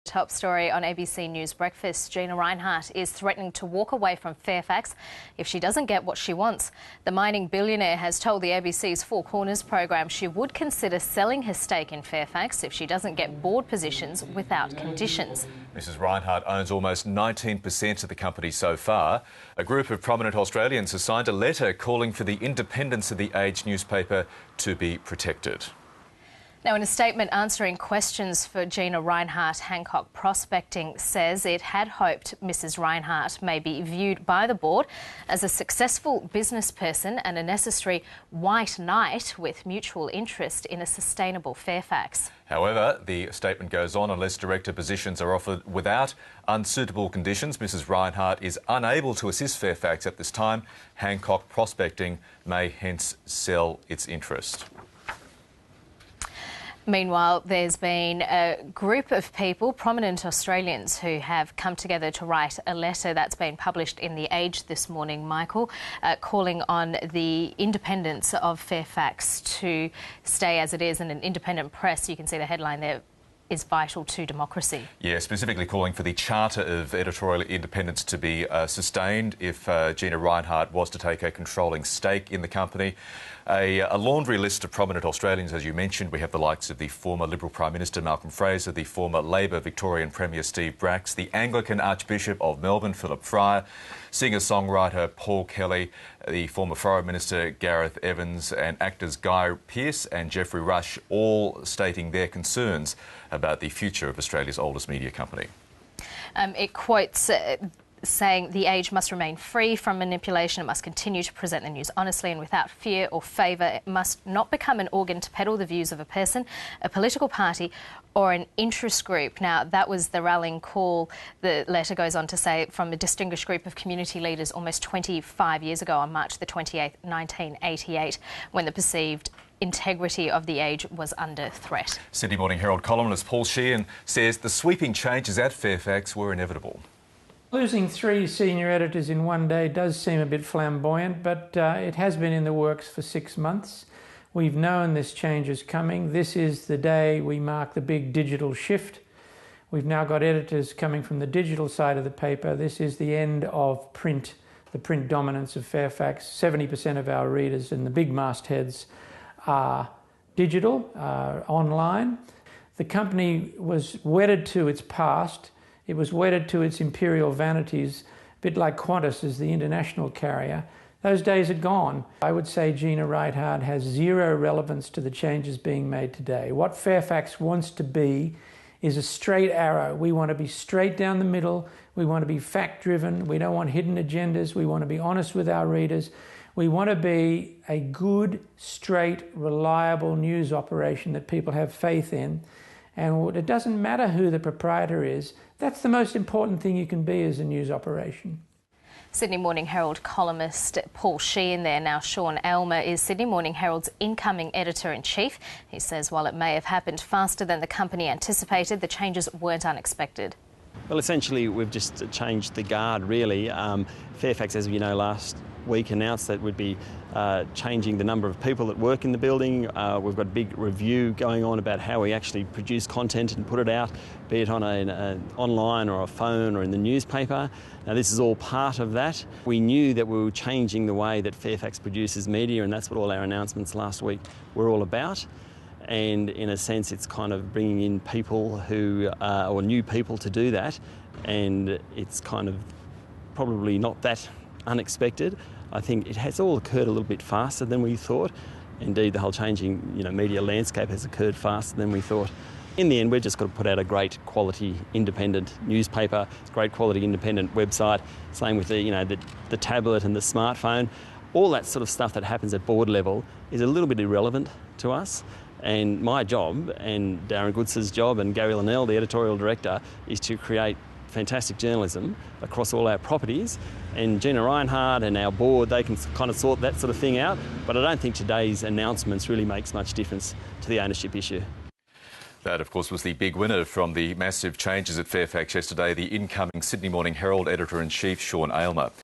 Top story on ABC News Breakfast. Gina Rinehart is threatening to walk away from Fairfax if she doesn't get what she wants. The mining billionaire has told the ABC's Four Corners program she would consider selling her stake in Fairfax if she doesn't get board positions without conditions. Mrs Rinehart owns almost 19% of the company so far. A group of prominent Australians has signed a letter calling for the independence of the Age newspaper to be protected. Now, in a statement answering questions for Gina Rinehart, Hancock Prospecting says it had hoped Mrs Rinehart may be viewed by the board as a successful business person and a necessary white knight with mutual interest in a sustainable Fairfax. However, the statement goes on, unless director positions are offered without unsuitable conditions, Mrs Rinehart is unable to assist Fairfax at this time. Hancock Prospecting may hence sell its interest. Meanwhile, there's been a group of people, prominent Australians, who have come together to write a letter that's been published in The Age this morning, Michael, calling on the independence of Fairfax to stay as it is, and an independent press, you can see the headline there, is vital to democracy. Yeah, specifically calling for the Charter of Editorial Independence to be sustained if Gina Rinehart was to take a controlling stake in the company. A laundry list of prominent Australians, as you mentioned. We have the likes of the former Liberal Prime Minister Malcolm Fraser, the former Labor Victorian Premier Steve Bracks, the Anglican Archbishop of Melbourne Philip Fryer, singer-songwriter Paul Kelly, the former Foreign Minister Gareth Evans, and actors Guy Pearce and Geoffrey Rush, all stating their concerns about the future of Australia's oldest media company. It quotes saying the Age must remain free from manipulation, it must continue to present the news honestly and without fear or favour. It must not become an organ to peddle the views of a person, a political party or an interest group. Now, that was the rallying call, the letter goes on to say, from a distinguished group of community leaders almost 25 years ago on March the 28th, 1988, when the perceived integrity of the Age was under threat. Sydney Morning Herald columnist Paul Sheehan says the sweeping changes at Fairfax were inevitable. Losing 3 senior editors in one day does seem a bit flamboyant, but it has been in the works for 6 months. We've known this change is coming. This is the day we mark the big digital shift. We've now got editors coming from the digital side of the paper. This is the end of print, the print dominance of Fairfax. 70% of our readers and the big mastheads are digital, online. The company was wedded to its past. It was wedded to its imperial vanities, a bit like Qantas as the international carrier. Those days are gone. I would say Gina Rinehart has zero relevance to the changes being made today. What Fairfax wants to be is a straight arrow. We want to be straight down the middle. We want to be fact-driven. We don't want hidden agendas. We want to be honest with our readers. We want to be a good, straight, reliable news operation that people have faith in. And it doesn't matter who the proprietor is. That's the most important thing you can be as a news operation. Sydney Morning Herald columnist Paul Sheehan there. Now, Sean Aylmer is Sydney Morning Herald's incoming editor-in-chief. He says while it may have happened faster than the company anticipated, the changes weren't unexpected. Well, essentially, we've just changed the guard, really. Fairfax, as you know, last week announced that we'd be changing the number of people that work in the building. We've got a big review going on about how we actually produce content and put it out, be it on an online or a phone or in the newspaper. Now, this is all part of that. We knew that we were changing the way that Fairfax produces media, and that's what all our announcements last week were all about. And in a sense, it's kind of bringing in people who, or new people to do that, and it's kind of probably not that unexpected. I think it has all occurred a little bit faster than we thought. Indeed, the whole changing, media landscape has occurred faster than we thought. In the end, we've just got to put out a great quality independent newspaper, great quality independent website. Same with the tablet and the smartphone. All that sort of stuff that happens at board level is a little bit irrelevant to us. And my job, and Darren Goods's job, and Gary Linnell, the editorial director, is to create fantastic journalism across all our properties. And Gina Rinehart and our board, they can kind of sort that sort of thing out. But I don't think today's announcements really makes much difference to the ownership issue. That, of course, was the big winner from the massive changes at Fairfax yesterday, the incoming Sydney Morning Herald editor-in-chief, Sean Aylmer.